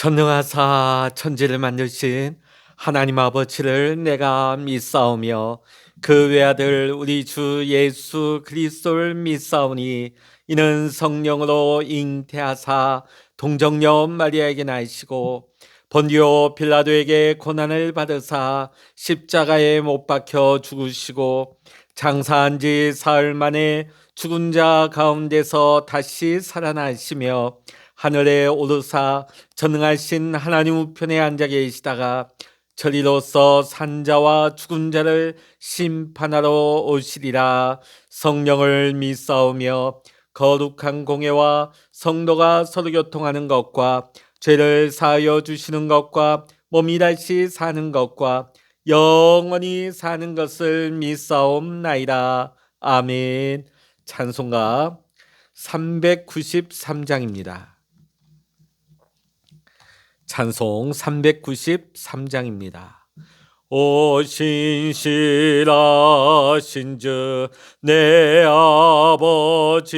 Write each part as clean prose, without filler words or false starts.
전능하사 천지를 만드신 하나님 아버지를 내가 믿사오며 그 외아들 우리 주 예수 그리스도를 믿사오니 이는 성령으로 잉태하사 동정녀 마리아에게 나시고 본디오 빌라도에게 고난을 받으사 십자가에 못 박혀 죽으시고 장사한 지 사흘 만에 죽은 자 가운데서 다시 살아나시며 하늘에 오르사 전능하신 하나님 우편에 앉아 계시다가 저리로서 산자와 죽은 자를 심판하러 오시리라. 성령을 믿사오며 거룩한 공예와 성도가 서로 교통하는 것과 죄를 사하여 주시는 것과 몸이 다시 사는 것과 영원히 사는 것을 믿사옵나이다. 아멘. 찬송가 393장입니다. 찬송 393장입니다. 오 신실하신 주 내 아버지여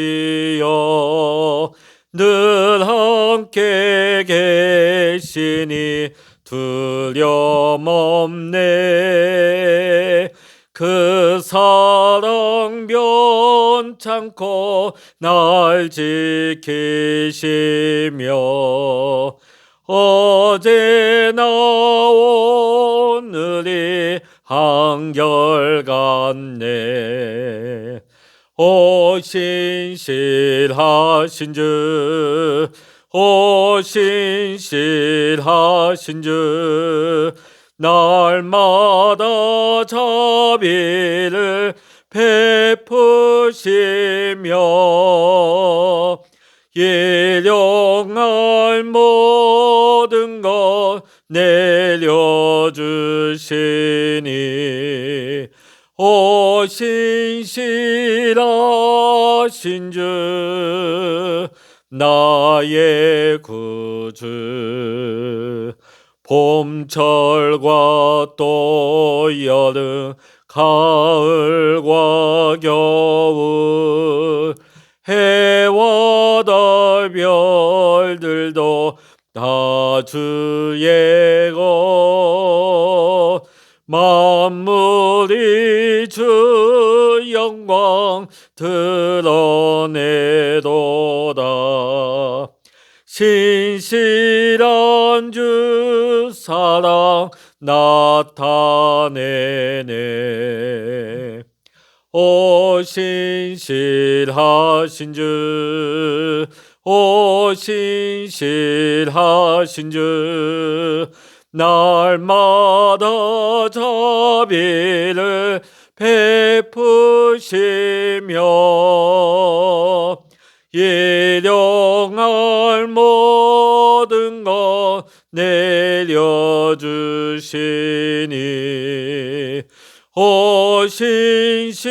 늘 함께 계시니 두려움 없네. 그 사랑 변찮고 날 지키시며 어제나 오늘이 한결같네. 오 신실하신 주, 오 신실하신 주, 날마다 자비를 베푸시며 일용할 모든 것 내려주시니 오 신실하신 주 나의 구주. 봄철과 또 여름 가을과 겨울 해와 달 별들도 다 주의 것. 만물이 주 영광 드러내도다. 신실한 주 사랑 나타내네. 오 신실하신 주, 오 신실하신 주, 날마다 자비를 베푸시며 일용할 모든 것 내려주시니 오 신실하신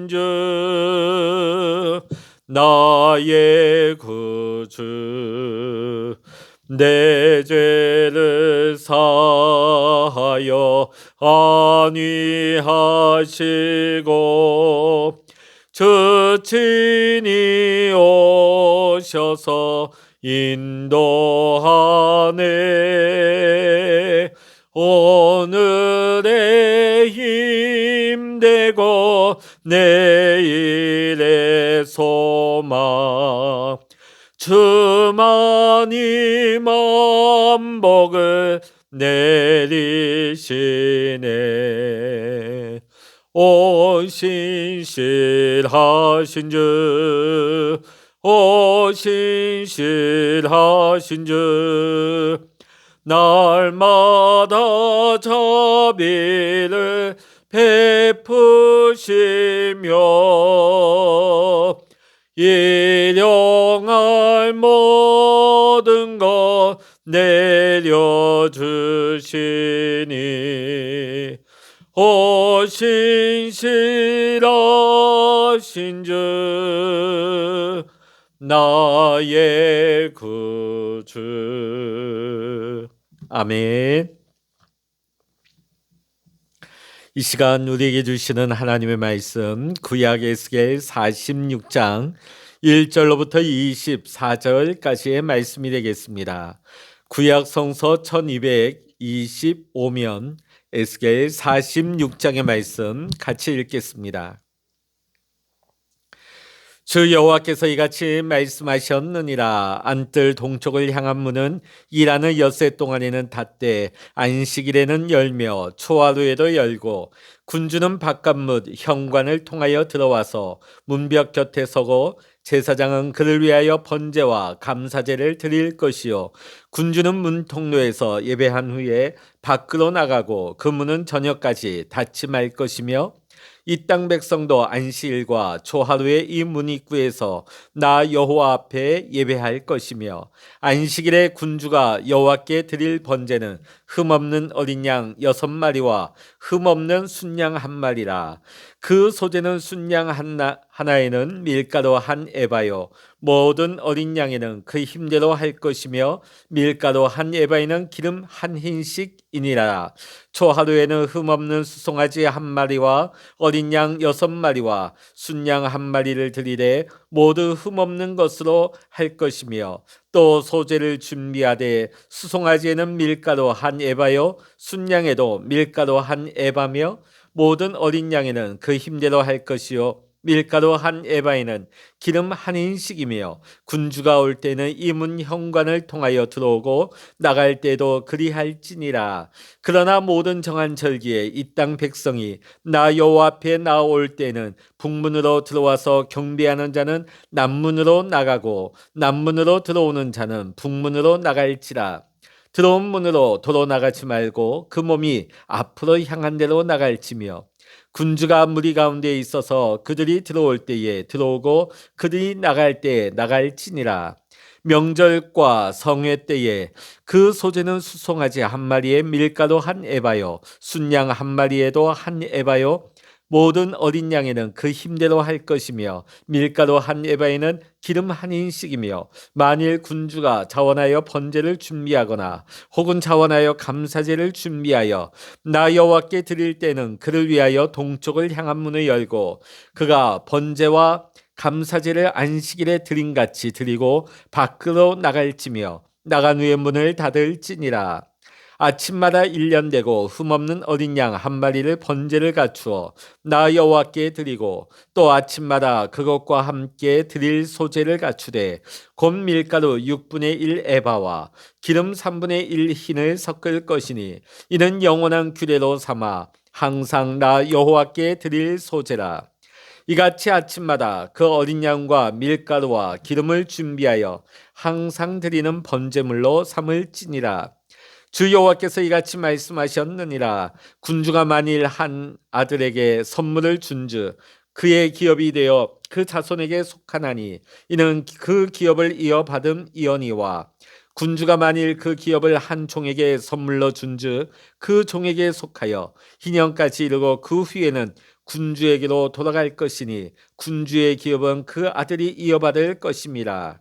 주 나의 구주. 내 죄를 사하여 안위하시고 주 친히 오셔서 인도하네. 오늘의 힘되고 내일의 소망 주만이 만복을 내리시네. 오 신실하신 주, 오 신실하신 주, 날마다 자비를 베푸시며 일용할 모든 것 내려주시니 오 신실하신 주 나의 구주. 아멘. 이 시간 우리에게 주시는 하나님의 말씀 구약 에스겔 46장 1절로부터 24절까지의 말씀이 되겠습니다. 구약 성서 1225면 에스겔 46장의 말씀 같이 읽겠습니다. 주 여호와께서 이같이 말씀하셨느니라. 안뜰 동쪽을 향한 문은 일하는 엿새 동안에는 닫되 안식일에는 열며 초하루에도 열고 군주는 바깥문 현관을 통하여 들어와서 문벽 곁에 서고 제사장은 그를 위하여 번제와 감사제를 드릴 것이요 군주는 문 통로에서 예배한 후에 밖으로 나가고 그 문은 저녁까지 닫지 말 것이며 이 땅 백성도 안식일과 초하루에 이 문 입구에서 나 여호와 앞에 예배할 것이며 안식일에 군주가 여호와께 드릴 번제는 흠없는 어린 양 6마리와 흠없는 순양 1마리라. 그 소재는 순양 하나에는 밀가루 1에바요 모든 어린 양에는 그 힘대로 할 것이며 밀가루 1에바에는 기름 1흰씩이니라. 초하루에는 흠없는 수송아지 1마리와 어린 양 6마리와 순양 1마리를 드리되 모두 흠없는 것으로 할 것이며 또 소재를 준비하되 수송아지에는 밀가루 1에바요 순양에도 밀가루 1에바며 모든 어린 양에는 그 힘대로 할 것이요 밀가루 1에바에는 기름 1흰씩이며 군주가 올 때는 이 문 현관을 통하여 들어오고 나갈 때도 그리할지니라. 그러나 모든 정한 절기에 이 땅 백성이 나 여호와 앞에 나올 때는 북문으로 들어와서 경배하는 자는 남문으로 나가고 남문으로 들어오는 자는 북문으로 나갈지라. 들어온 문으로 도로 나가지 말고 그 몸이 앞으로 향한 대로 나갈지며 군주가 무리 가운데 있어서 그들이 들어올 때에 들어오고 그들이 나갈 때에 나갈지니라. 명절과 성회 때에 그 소재는 수송아지 1마리에 밀가루 1에바요 순양 1마리에도 1에바요 모든 어린 양에는 그 힘대로 할 것이며 밀가루 1에바에는 기름 1흰씩이며 만일 군주가 자원하여 번제를 준비하거나 혹은 자원하여 감사제를 준비하여 나 여호와께 드릴 때는 그를 위하여 동쪽을 향한 문을 열고 그가 번제와 감사제를 안식일에 드림같이 드리고 밖으로 나갈지며 나간 후에 문을 닫을지니라. 아침마다 1년 되고 흠없는 어린 양 1마리를 번제를 갖추어 나 여호와께 드리고 또 아침마다 그것과 함께 드릴 소제를 갖추되 곧 밀가루 6분의 1 에바와 기름 3분의 1 흰을 섞을 것이니 이는 영원한 규례로 삼아 항상 나 여호와께 드릴 소제라. 이같이 아침마다 그 어린 양과 밀가루와 기름을 준비하여 항상 드리는 번제물로 삼을지니라. 주 여호와께서 이같이 말씀하셨느니라. 군주가 만일 한 아들에게 선물을 준즉 그의 기업이 되어 그 자손에게 속하나니 이는 그 기업을 이어받은 이언이와 군주가 만일 그 기업을 한 종에게 선물로 준즉 그 종에게 속하여 희년까지 이르고 그 후에는 군주에게로 돌아갈 것이니 군주의 기업은 그 아들이 이어받을 것임이라.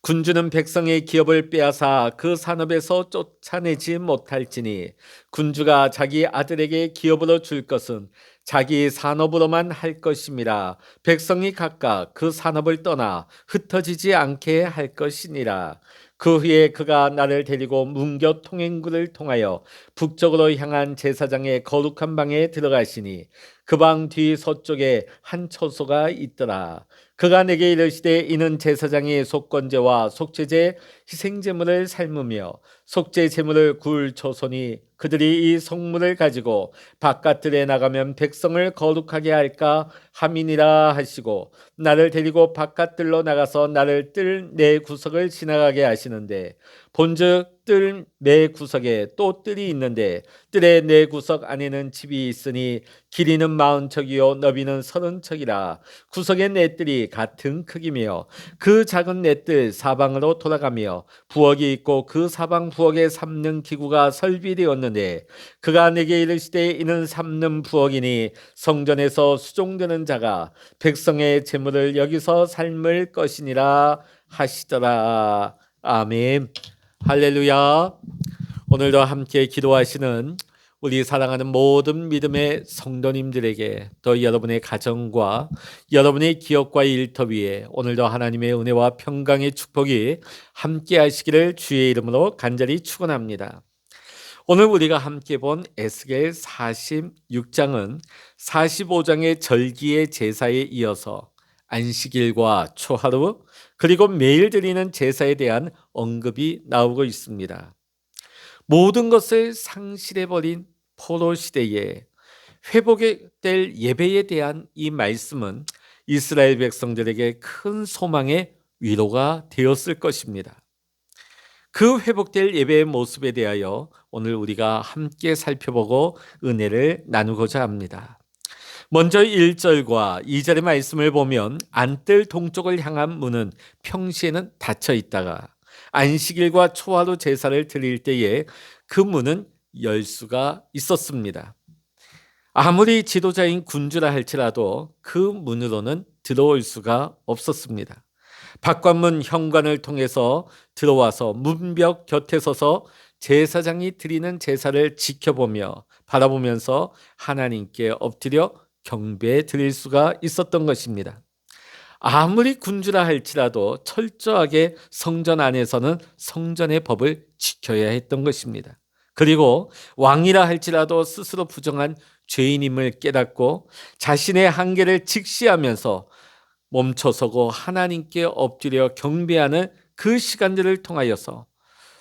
군주는 백성의 기업을 빼앗아 그 산업에서 쫓아내지 못할지니 군주가 자기 아들에게 기업으로 줄 것은 자기 산업으로만 할 것임이라. 백성이 각각 그 산업을 떠나 흩어지지 않게 할 것이니라. 그 후에 그가 나를 데리고 문교 통행구를 통하여 북쪽으로 향한 제사장의 거룩한 방에 들어가시니 그 방 뒤 서쪽에 한 처소가 있더라. 그가 내게 이르시되 이는 제사장이 속건제와 속죄제 희생제물을 삶으며 속죄 제물을 구울 처소니 그들이 이 성물을 가지고 바깥들에 나가면 백성을 거룩하게 할까 함이니라 하시고 나를 데리고 바깥들로 나가서 나를 뜰 내 구석을 지나가게 하시는데 본즉 뜰 내 구석에 또 뜰이 있는데 뜰의 내 구석 안에는 집이 있으니 길이는 40척이요 너비는 30척이라. 구석의 네 뜰이 같은 크기며 그 작은 네 뜰 사방으로 돌아가며 부엌이 있고 그 사방 부엌에 삶는 기구가 설비되었는데 그가 내게 이르시되 이는 삶는 부엌이니 성전에서 수종되는 자가 백성의 재물을 여기서 삶을 것이니라 하시더라. 아멘. 할렐루야. 오늘도 함께 기도하시는 우리 사랑하는 모든 믿음의 성도님들에게 또 여러분의 가정과 여러분의 기업과 일터 위에 오늘도 하나님의 은혜와 평강의 축복이 함께 하시기를 주의 이름으로 간절히 축원합니다. 오늘 우리가 함께 본 에스겔 46장은 45장의 절기의 제사에 이어서 안식일과 초하루 그리고 매일 드리는 제사에 대한 언급이 나오고 있습니다. 모든 것을 상실해버린 포로 시대에 회복될 예배에 대한 이 말씀은 이스라엘 백성들에게 큰 소망의 위로가 되었을 것입니다. 그 회복될 예배의 모습에 대하여 오늘 우리가 함께 살펴보고 은혜를 나누고자 합니다. 먼저 1절과 2절의 말씀을 보면 안뜰 동쪽을 향한 문은 평시에는 닫혀 있다가 안식일과 초하루 제사를 드릴 때에 그 문은 열 수가 있었습니다. 아무리 지도자인 군주라 할지라도 그 문으로는 들어올 수가 없었습니다. 박관문 현관을 통해서 들어와서 문벽 곁에 서서 제사장이 드리는 제사를 지켜보며 바라보면서 하나님께 엎드려 경배해 드릴 수가 있었던 것입니다. 아무리 군주라 할지라도 철저하게 성전 안에서는 성전의 법을 지켜야 했던 것입니다. 그리고 왕이라 할지라도 스스로 부정한 죄인임을 깨닫고 자신의 한계를 직시하면서 멈춰서고 하나님께 엎드려 경배하는 그 시간들을 통하여서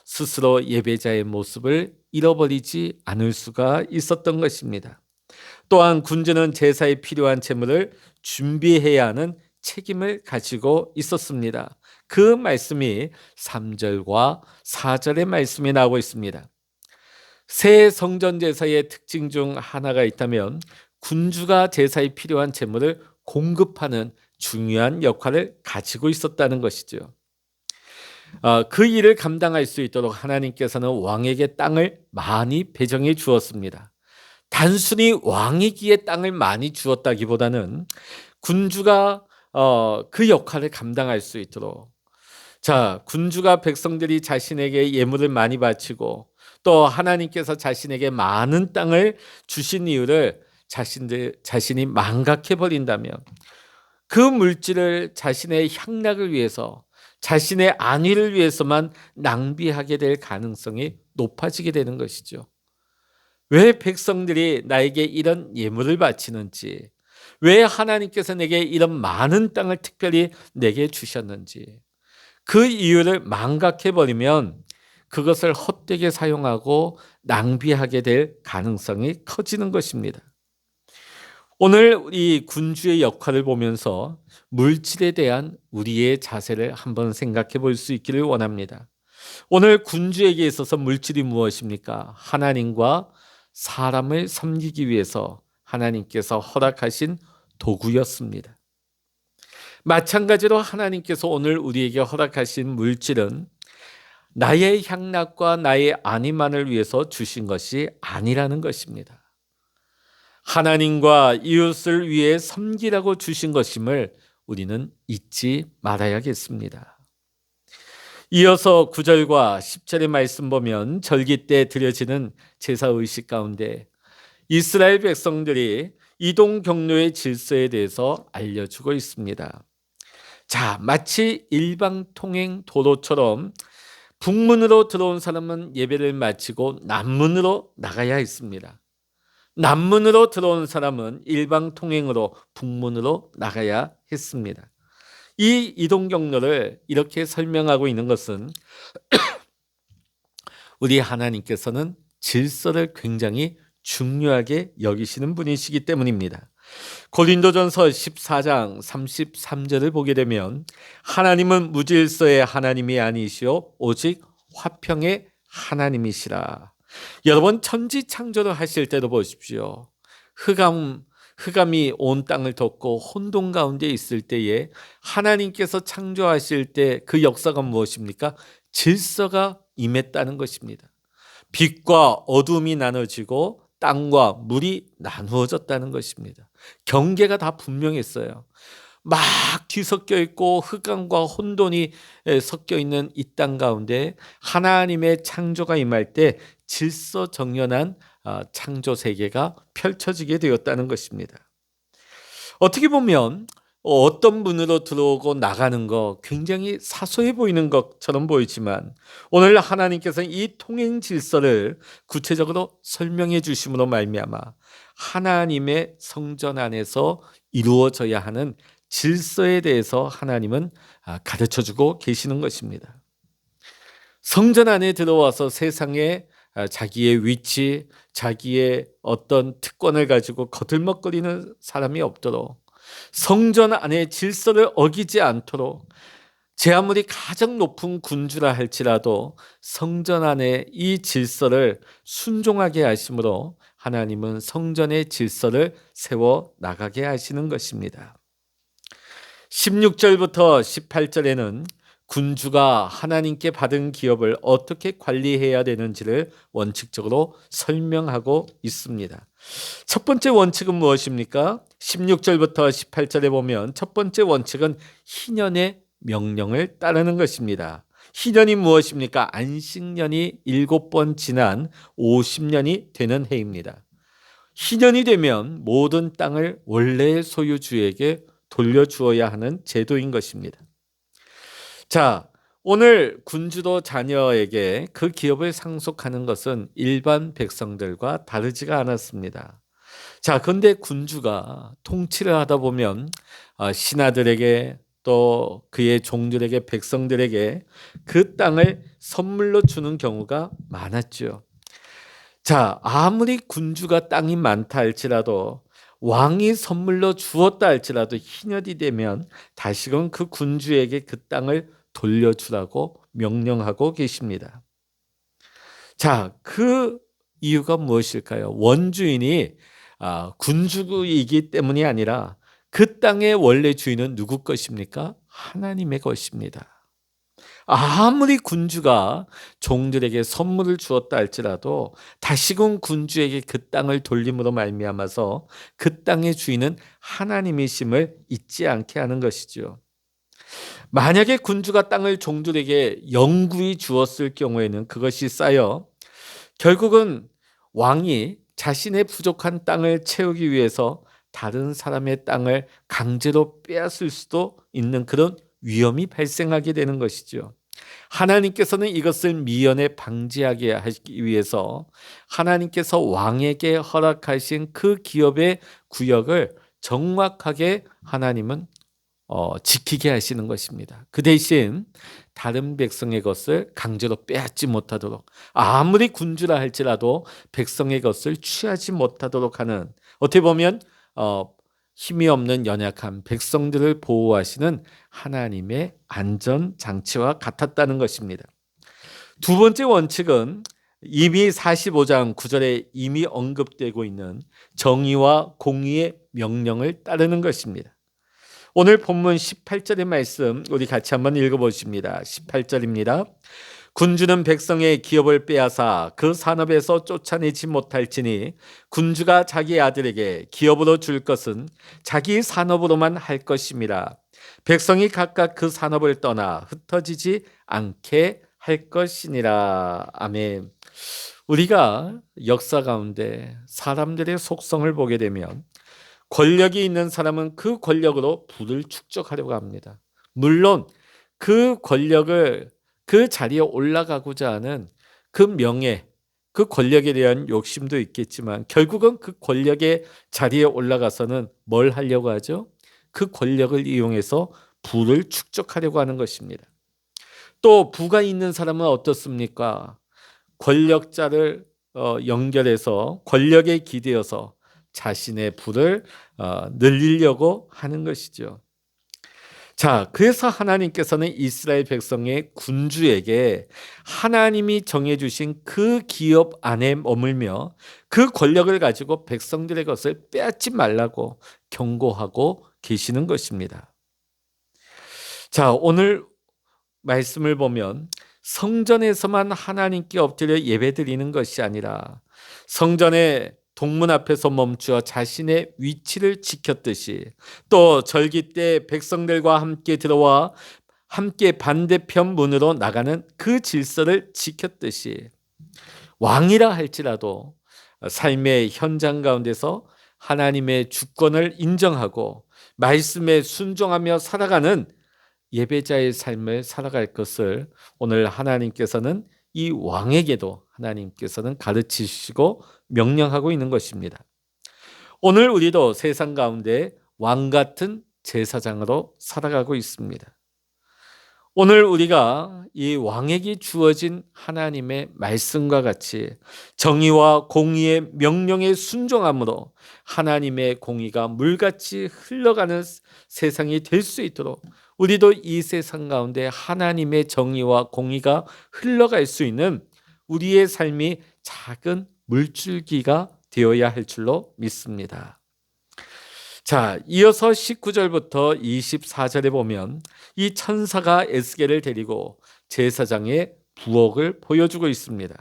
스스로 예배자의 모습을 잃어버리지 않을 수가 있었던 것입니다. 또한 군주는 제사에 필요한 재물을 준비해야 하는 책임을 가지고 있었습니다. 그 말씀이 3절과 4절의 말씀이 나오고 있습니다. 새 성전 제사의 특징 중 하나가 있다면 군주가 제사에 필요한 재물을 공급하는 중요한 역할을 가지고 있었다는 것이죠. 그 일을 감당할 수 있도록 하나님께서는 왕에게 땅을 많이 배정해 주었습니다. 단순히 왕이기에 땅을 많이 주었다기보다는 군주가 그 역할을 감당할 수 있도록 군주가 백성들이 자신에게 예물을 많이 바치고 또 하나님께서 자신에게 많은 땅을 주신 이유를 자신이 망각해 버린다면 그 물질을 자신의 향락을 위해서 자신의 안위를 위해서만 낭비하게 될 가능성이 높아지게 되는 것이죠. 왜 백성들이 나에게 이런 예물을 바치는지, 왜 하나님께서 내게 이런 많은 땅을 특별히 내게 주셨는지 그 이유를 망각해버리면 그것을 헛되게 사용하고 낭비하게 될 가능성이 커지는 것입니다. 오늘 이 군주의 역할을 보면서 물질에 대한 우리의 자세를 한번 생각해 볼 수 있기를 원합니다. 오늘 군주에게 있어서 물질이 무엇입니까? 하나님과 사람을 섬기기 위해서 하나님께서 허락하신 도구였습니다. 마찬가지로 하나님께서 오늘 우리에게 허락하신 물질은 나의 향락과 나의 안위만을 위해서 주신 것이 아니라는 것입니다. 하나님과 이웃을 위해 섬기라고 주신 것임을 우리는 잊지 말아야겠습니다. 이어서 9절과 10절의 말씀 보면 절기 때 드려지는 제사 의식 가운데 이스라엘 백성들이 이동 경로의 질서에 대해서 알려주고 있습니다. 마치 일방 통행 도로처럼 북문으로 들어온 사람은 예배를 마치고 남문으로 나가야 했습니다. 남문으로 들어온 사람은 일방 통행으로 북문으로 나가야 했습니다. 이 이동 경로를 이렇게 설명하고 있는 것은 우리 하나님께서는 질서를 굉장히 중요하게 여기시는 분이시기 때문입니다. 고린도전서 14장 33절을 보게 되면 하나님은 무질서의 하나님이 아니시오 오직 화평의 하나님이시라. 여러분 천지 창조를 하실 때도 보십시오. 흑암이 온 땅을 덮고 혼돈 가운데 있을 때에 하나님께서 창조하실 때 그 역사가 무엇입니까? 질서가 임했다는 것입니다. 빛과 어둠이 나눠지고 땅과 물이 나누어졌다는 것입니다. 경계가 다 분명했어요. 막 뒤섞여 있고 흑암과 혼돈이 섞여 있는 이 땅 가운데 하나님의 창조가 임할 때 질서 정연한 창조 세계가 펼쳐지게 되었다는 것입니다. 어떻게 보면 어떤 문으로 들어오고 나가는 거 굉장히 사소해 보이는 것처럼 보이지만 오늘 하나님께서는 이 통행 질서를 구체적으로 설명해 주심으로 말미암아 하나님의 성전 안에서 이루어져야 하는 질서에 대해서 하나님은 가르쳐 주고 계시는 것입니다. 성전 안에 들어와서 세상에 자기의 위치, 자기의 어떤 특권을 가지고 거들먹거리는 사람이 없도록 성전 안의 질서를 어기지 않도록 제 아무리 가장 높은 군주라 할지라도 성전 안에 이 질서를 순종하게 하심으로 하나님은 성전의 질서를 세워 나가게 하시는 것입니다. 16절부터 18절에는 군주가 하나님께 받은 기업을 어떻게 관리해야 되는지를 원칙적으로 설명하고 있습니다. 첫 번째 원칙은 무엇입니까? 16절부터 18절에 보면 첫 번째 원칙은 희년의 명령을 따르는 것입니다. 희년이 무엇입니까? 안식년이 7번 지난 50년이 되는 해입니다. 희년이 되면 모든 땅을 원래의 소유주에게 돌려주어야 하는 제도인 것입니다. 자, 오늘 군주도 자녀에게 그 기업을 상속하는 것은 일반 백성들과 다르지가 않았습니다. 자, 그런데 군주가 통치를 하다 보면 신하들에게 또 그의 종들에게 백성들에게 그 땅을 선물로 주는 경우가 많았죠. 자, 아무리 군주가 땅이 많다 할지라도 왕이 선물로 주었다 할지라도 희년이 되면 다시금 그 군주에게 그 땅을 돌려주라고 명령하고 계십니다. 자, 그 이유가 무엇일까요? 원주인이 군주이기 때문이 아니라 그 땅의 원래 주인은 누구 것입니까? 하나님의 것입니다. 아무리 군주가 종들에게 선물을 주었다 할지라도 다시금 군주에게 그 땅을 돌림으로 말미암아서 그 땅의 주인은 하나님이심을 잊지 않게 하는 것이죠. 만약에 군주가 땅을 종들에게 영구히 주었을 경우에는 그것이 쌓여 결국은 왕이 자신의 부족한 땅을 채우기 위해서 다른 사람의 땅을 강제로 빼앗을 수도 있는 그런 위험이 발생하게 되는 것이죠. 하나님께서는 이것을 미연에 방지하게 하기 위해서 하나님께서 왕에게 허락하신 그 기업의 구역을 정확하게 하나님은 지키게 하시는 것입니다. 그 대신 다른 백성의 것을 강제로 빼앗지 못하도록 아무리 군주라 할지라도 백성의 것을 취하지 못하도록 하는 어떻게 보면 힘이 없는 연약한 백성들을 보호하시는 하나님의 안전장치와 같았다는 것입니다. 두 번째 원칙은 이미 45장 9절에 이미 언급되고 있는 정의와 공의의 명령을 따르는 것입니다. 오늘 본문 18절의 말씀 우리 같이 한번 읽어보십니다. 18절입니다. 군주는 백성의 기업을 빼앗아 그 산업에서 쫓아내지 못할지니 군주가 자기 아들에게 기업으로 줄 것은 자기 산업으로만 할 것임이라. 백성이 각각 그 산업을 떠나 흩어지지 않게 할 것이니라. 아멘. 우리가 역사 가운데 사람들의 속성을 보게 되면 권력이 있는 사람은 그 권력으로 부를 축적하려고 합니다. 물론 그 권력을 그 자리에 올라가고자 하는 그 명예, 그 권력에 대한 욕심도 있겠지만 결국은 그 권력의 자리에 올라가서는 뭘 하려고 하죠? 그 권력을 이용해서 부를 축적하려고 하는 것입니다. 또 부가 있는 사람은 어떻습니까? 권력자를 연결해서 권력에 기대어서 자신의 부를 늘리려고 하는 것이죠. 자, 그래서 하나님께서는 이스라엘 백성의 군주에게 하나님이 정해주신 그 기업 안에 머물며 그 권력을 가지고 백성들의 것을 빼앗지 말라고 경고하고 계시는 것입니다. 자, 오늘 말씀을 보면 성전에서만 하나님께 엎드려 예배드리는 것이 아니라 성전의 동문 앞에서 멈추어 자신의 위치를 지켰듯이 또 절기 때 백성들과 함께 들어와 함께 반대편 문으로 나가는 그 질서를 지켰듯이 왕이라 할지라도 삶의 현장 가운데서 하나님의 주권을 인정하고 말씀에 순종하며 살아가는 예배자의 삶을 살아갈 것을 오늘 하나님께서는 이 왕에게도 하나님께서는 가르치시고 명령하고 있는 것입니다. 오늘 우리도 세상 가운데 왕 같은 제사장으로 살아가고 있습니다. 오늘 우리가 이 왕에게 주어진 하나님의 말씀과 같이 정의와 공의의 명령에 순종함으로 하나님의 공의가 물같이 흘러가는 세상이 될 수 있도록 우리도 이 세상 가운데 하나님의 정의와 공의가 흘러갈 수 있는 우리의 삶이 작은 물줄기가 되어야 할 줄로 믿습니다. 자, 이어서 19절부터 24절에 보면 이 천사가 에스겔을 데리고 제사장의 부엌을 보여주고 있습니다.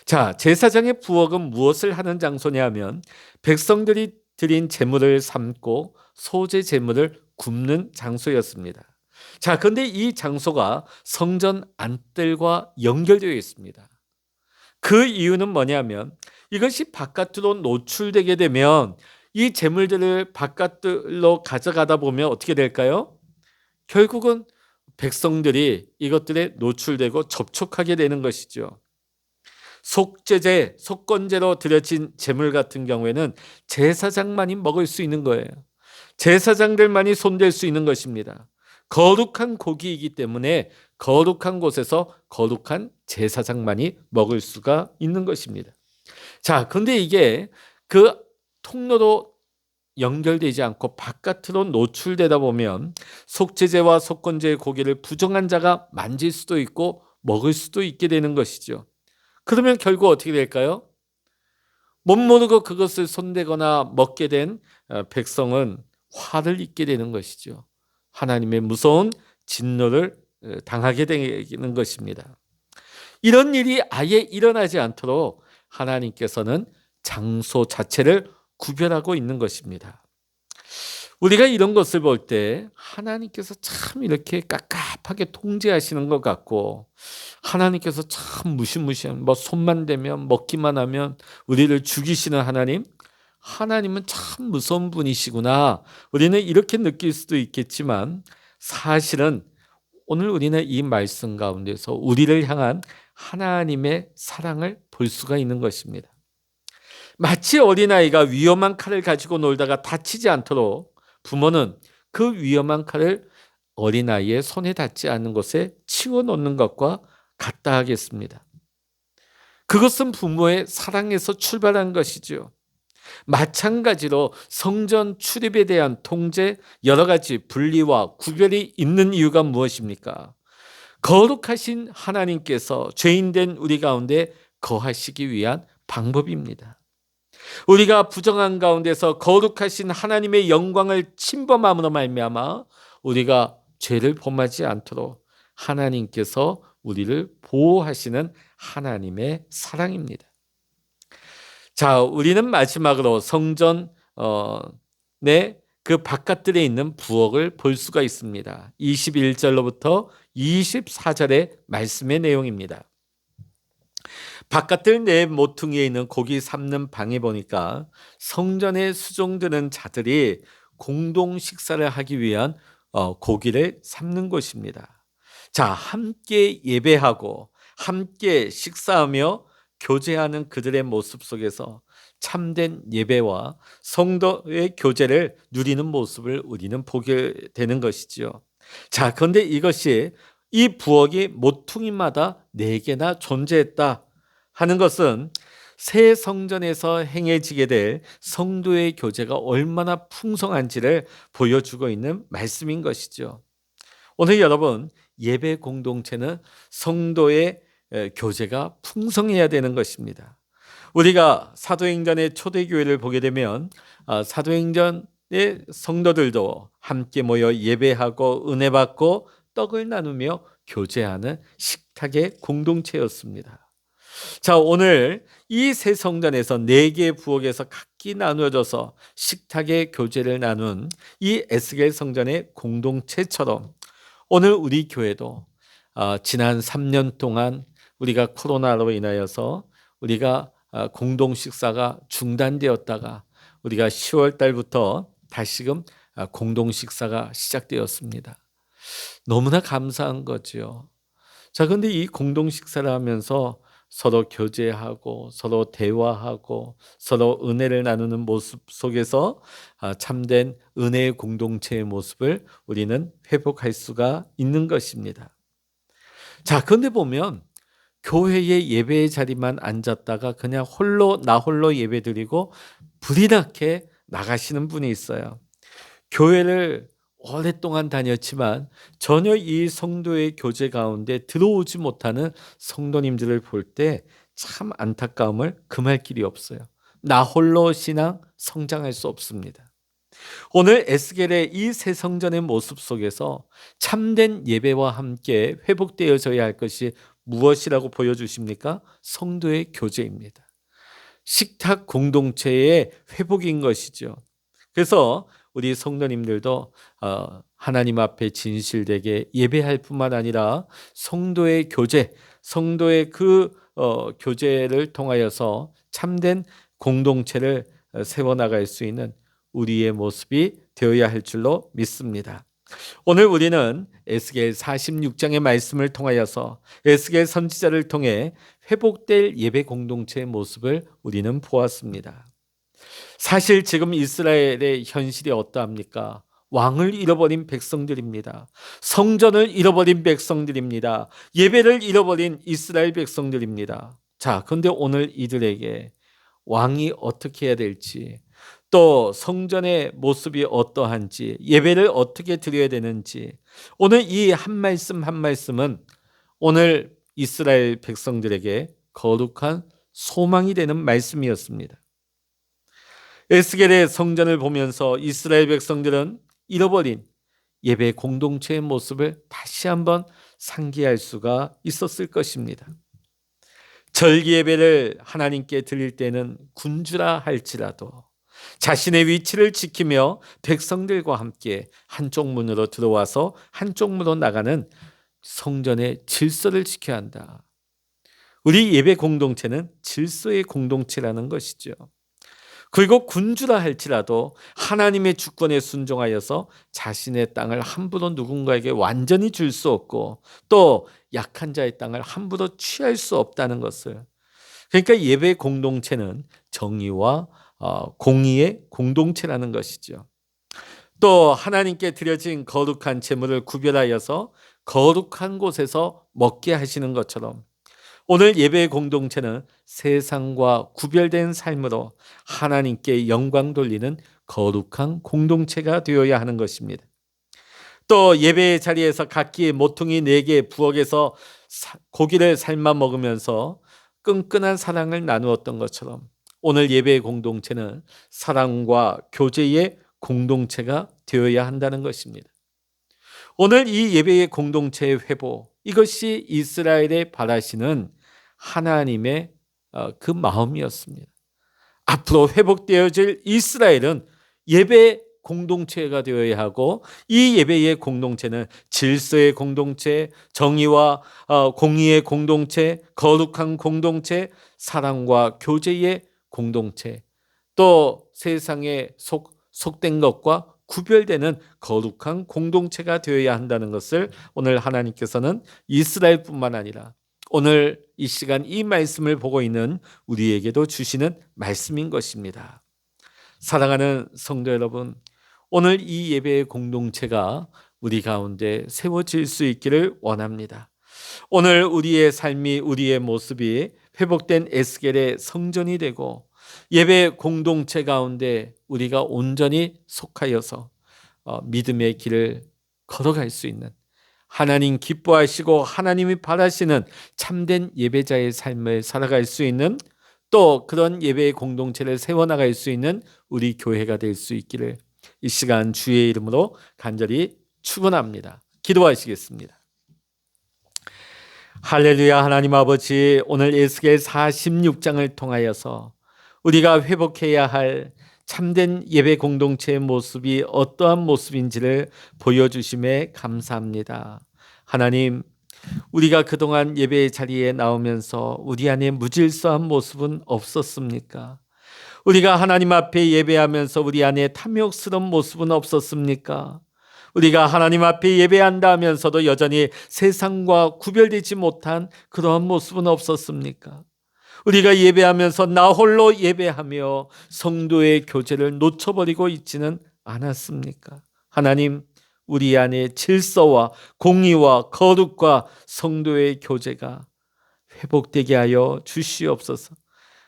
자, 제사장의 부엌은 무엇을 하는 장소냐면 백성들이 드린 제물을 삶고 소제 제물을 굽는 장소였습니다. 자, 그런데 이 장소가 성전 안뜰과 연결되어 있습니다. 그 이유는 뭐냐면 이것이 바깥으로 노출되게 되면 이 재물들을 바깥으로 가져가다 보면 어떻게 될까요? 결국은 백성들이 이것들에 노출되고 접촉하게 되는 것이죠. 속죄제, 속건제로 드려진 재물 같은 경우에는 제사장만이 먹을 수 있는 거예요. 제사장들만이 손댈 수 있는 것입니다. 거룩한 고기이기 때문에 거룩한 곳에서 거룩한 제사장만이 먹을 수가 있는 것입니다. 자, 그런데 이게 그 통로로 연결되지 않고 바깥으로 노출되다 보면 속죄제와 속건제의 고기를 부정한 자가 만질 수도 있고 먹을 수도 있게 되는 것이죠. 그러면 결국 어떻게 될까요? 못 모르고 그것을 손대거나 먹게 된 백성은 화를 입게 되는 것이죠. 하나님의 무서운 진노를 당하게 되는 것입니다. 이런 일이 아예 일어나지 않도록 하나님께서는 장소 자체를 구별하고 있는 것입니다. 우리가 이런 것을 볼 때 하나님께서 참 이렇게 깝깝하게 통제하시는 것 같고 하나님께서 참 무시무시한 손만 대면 먹기만 하면 우리를 죽이시는 하나님은 참 무서운 분이시구나. 우리는 이렇게 느낄 수도 있겠지만 사실은 오늘 우리는 이 말씀 가운데서 우리를 향한 하나님의 사랑을 볼 수가 있는 것입니다. 마치 어린아이가 위험한 칼을 가지고 놀다가 다치지 않도록 부모는 그 위험한 칼을 어린아이의 손에 닿지 않는 곳에 치워놓는 것과 같다 하겠습니다. 그것은 부모의 사랑에서 출발한 것이죠. 마찬가지로 성전 출입에 대한 통제, 여러 가지 분리와 구별이 있는 이유가 무엇입니까? 거룩하신 하나님께서 죄인된 우리 가운데 거하시기 위한 방법입니다. 우리가 부정한 가운데서 거룩하신 하나님의 영광을 침범함으로 말미암아 우리가 죄를 범하지 않도록 하나님께서 우리를 보호하시는 하나님의 사랑입니다. 자, 우리는 마지막으로 성전 내 그 바깥들에 있는 부엌을 볼 수가 있습니다. 21절로부터 24절의 말씀의 내용입니다. 바깥들 내 모퉁이에 있는 고기 삶는 방에 보니까 성전에 수종드는 자들이 공동 식사를 하기 위한 고기를 삶는 곳입니다. 자, 함께 예배하고 함께 식사하며 교제하는 그들의 모습 속에서 참된 예배와 성도의 교제를 누리는 모습을 우리는 보게 되는 것이죠. 자, 그런데 이것이 이 부엌이 모퉁이마다 4개나 존재했다 하는 것은 새 성전에서 행해지게 될 성도의 교제가 얼마나 풍성한지를 보여주고 있는 말씀인 것이죠. 오늘 여러분, 예배 공동체는 성도의 교제가 풍성해야 되는 것입니다. 우리가 사도행전의 초대교회를 보게 되면 사도행전의 성도들도 함께 모여 예배하고 은혜 받고 떡을 나누며 교제하는 식탁의 공동체였습니다. 자, 오늘 이 새 성전에서 4개의 부엌에서 각기 나누어져서 식탁의 교제를 나눈 이 에스겔 성전의 공동체처럼 오늘 우리 교회도 지난 3년 동안 우리가 코로나로 인하여서 우리가 공동 식사가 중단되었다가 우리가 10월 달부터 다시금 공동 식사가 시작되었습니다. 너무나 감사한 거죠. 자, 근데 이 공동 식사를 하면서 서로 교제하고 서로 대화하고 서로 은혜를 나누는 모습 속에서 참된 은혜의 공동체의 모습을 우리는 회복할 수가 있는 것입니다. 자, 그런데 보면 교회의 예배의 자리만 앉았다가 그냥 나 홀로 예배드리고 불이 나게 나가시는 분이 있어요. 교회를 오랫동안 다녔지만 전혀 이 성도의 교제 가운데 들어오지 못하는 성도님들을 볼 때 참 안타까움을 금할 길이 없어요. 나 홀로 신앙 성장할 수 없습니다. 오늘 에스겔의 이 새 성전의 모습 속에서 참된 예배와 함께 회복되어져야 할 것이 무엇이라고 보여주십니까? 성도의 교제입니다. 식탁 공동체의 회복인 것이죠. 그래서 우리 성도님들도 하나님 앞에 진실되게 예배할 뿐만 아니라 성도의 교제, 성도의 교제를 통하여서 참된 공동체를 세워나갈 수 있는 우리의 모습이 되어야 할 줄로 믿습니다. 오늘 우리는 에스겔 46장의 말씀을 통하여서 에스겔 선지자를 통해 회복될 예배 공동체의 모습을 우리는 보았습니다. 사실 지금 이스라엘의 현실이 어떠합니까? 왕을 잃어버린 백성들입니다. 성전을 잃어버린 백성들입니다. 예배를 잃어버린 이스라엘 백성들입니다. 자, 그런데 오늘 이들에게 왕이 어떻게 해야 될지, 또 성전의 모습이 어떠한지, 예배를 어떻게 드려야 되는지, 오늘 이 한 말씀 한 말씀은 오늘 이스라엘 백성들에게 거룩한 소망이 되는 말씀이었습니다. 에스겔의 성전을 보면서 이스라엘 백성들은 잃어버린 예배 공동체의 모습을 다시 한번 상기할 수가 있었을 것입니다. 절기 예배를 하나님께 드릴 때는 군주라 할지라도 자신의 위치를 지키며 백성들과 함께 한쪽 문으로 들어와서 한쪽 문으로 나가는 성전의 질서를 지켜야 한다. 우리 예배 공동체는 질서의 공동체라는 것이죠. 그리고 군주라 할지라도 하나님의 주권에 순종하여서 자신의 땅을 함부로 누군가에게 완전히 줄 수 없고 또 약한 자의 땅을 함부로 취할 수 없다는 것을, 그러니까 예배 공동체는 정의와 공의의 공동체라는 것이죠. 또 하나님께 드려진 거룩한 제물을 구별하여서 거룩한 곳에서 먹게 하시는 것처럼 오늘 예배의 공동체는 세상과 구별된 삶으로 하나님께 영광 돌리는 거룩한 공동체가 되어야 하는 것입니다. 또 예배의 자리에서 각기 모퉁이 4개 부엌에서 고기를 삶아 먹으면서 끈끈한 사랑을 나누었던 것처럼 오늘 예배의 공동체는 사랑과 교제의 공동체가 되어야 한다는 것입니다. 오늘 이 예배의 공동체의 회복, 이것이 이스라엘의 바라시는 하나님의 그 마음이었습니다. 앞으로 회복되어질 이스라엘은 예배 공동체가 되어야 하고 이 예배의 공동체는 질서의 공동체, 정의와 공의의 공동체, 거룩한 공동체, 사랑과 교제의 공동체, 또 세상에 속된 것과 구별되는 거룩한 공동체가 되어야 한다는 것을 오늘 하나님께서는 이스라엘뿐만 아니라 오늘 이 시간 이 말씀을 보고 있는 우리에게도 주시는 말씀인 것입니다. 사랑하는 성도 여러분, 오늘 이 예배의 공동체가 우리 가운데 세워질 수 있기를 원합니다. 오늘 우리의 삶이, 우리의 모습이 회복된 에스겔의 성전이 되고 예배 공동체 가운데 우리가 온전히 속하여서 믿음의 길을 걸어갈 수 있는, 하나님 기뻐하시고 하나님이 바라시는 참된 예배자의 삶을 살아갈 수 있는, 또 그런 예배의 공동체를 세워나갈 수 있는 우리 교회가 될 수 있기를 이 시간 주의 이름으로 간절히 축원합니다. 기도하시겠습니다. 할렐루야. 하나님 아버지, 오늘 에스겔 46장을 통하여서 우리가 회복해야 할 참된 예배 공동체의 모습이 어떠한 모습인지를 보여주심에 감사합니다. 하나님, 우리가 그동안 예배 자리에 나오면서 우리 안에 무질서한 모습은 없었습니까? 우리가 하나님 앞에 예배하면서 우리 안에 탐욕스러운 모습은 없었습니까? 우리가 하나님 앞에 예배한다 하면서도 여전히 세상과 구별되지 못한 그러한 모습은 없었습니까? 우리가 예배하면서 나 홀로 예배하며 성도의 교제를 놓쳐버리고 있지는 않았습니까? 하나님, 우리 안에 질서와 공의와 거룩과 성도의 교제가 회복되게 하여 주시옵소서.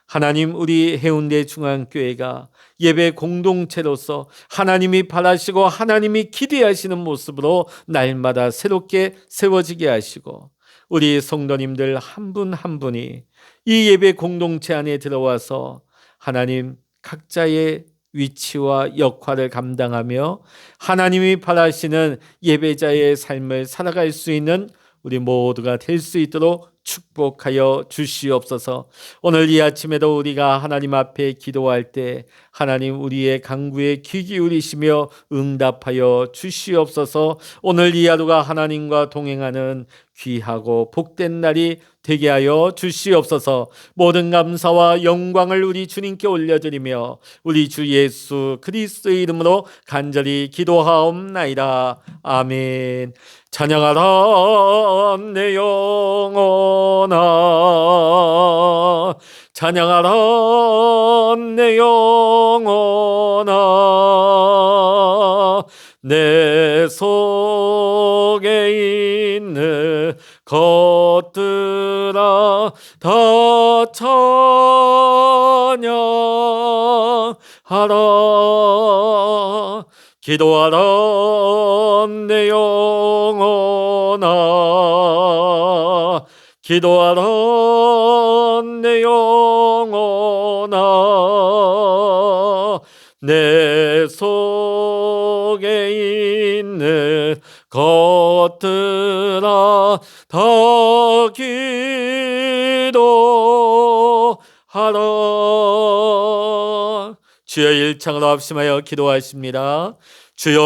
하나님, 우리 해운대 중앙교회가 예배 공동체로서 하나님이 바라시고 하나님이 기대하시는 모습으로 날마다 새롭게 세워지게 하시고, 우리 성도님들 한 분 한 분이 이 예배 공동체 안에 들어와서 하나님 각자의 위치와 역할을 감당하며 하나님이 바라시는 예배자의 삶을 살아갈 수 있는 우리 모두가 될 수 있도록 축복하여 주시옵소서. 오늘 이 아침에도 우리가 하나님 앞에 기도할 때 하나님 우리의 간구에 귀 기울이시며 응답하여 주시옵소서. 오늘 이 하루가 하나님과 동행하는 귀하고 복된 날이 되게 하여 주시옵소서. 모든 감사와 영광을 우리 주님께 올려드리며 우리 주 예수 그리스도의 이름으로 간절히 기도하옵나이다. 아멘. 찬양하라 내 영혼아, 찬양하라 내 영혼아, 내 속에 있는 것들아 다 찬양하라. 기도하라 내 영혼아, 기도하라 내 영혼아, 내 속에 있는 것들아 다 기도하라. 주여, 일창으로 합심하여 기도하십니다. 주여.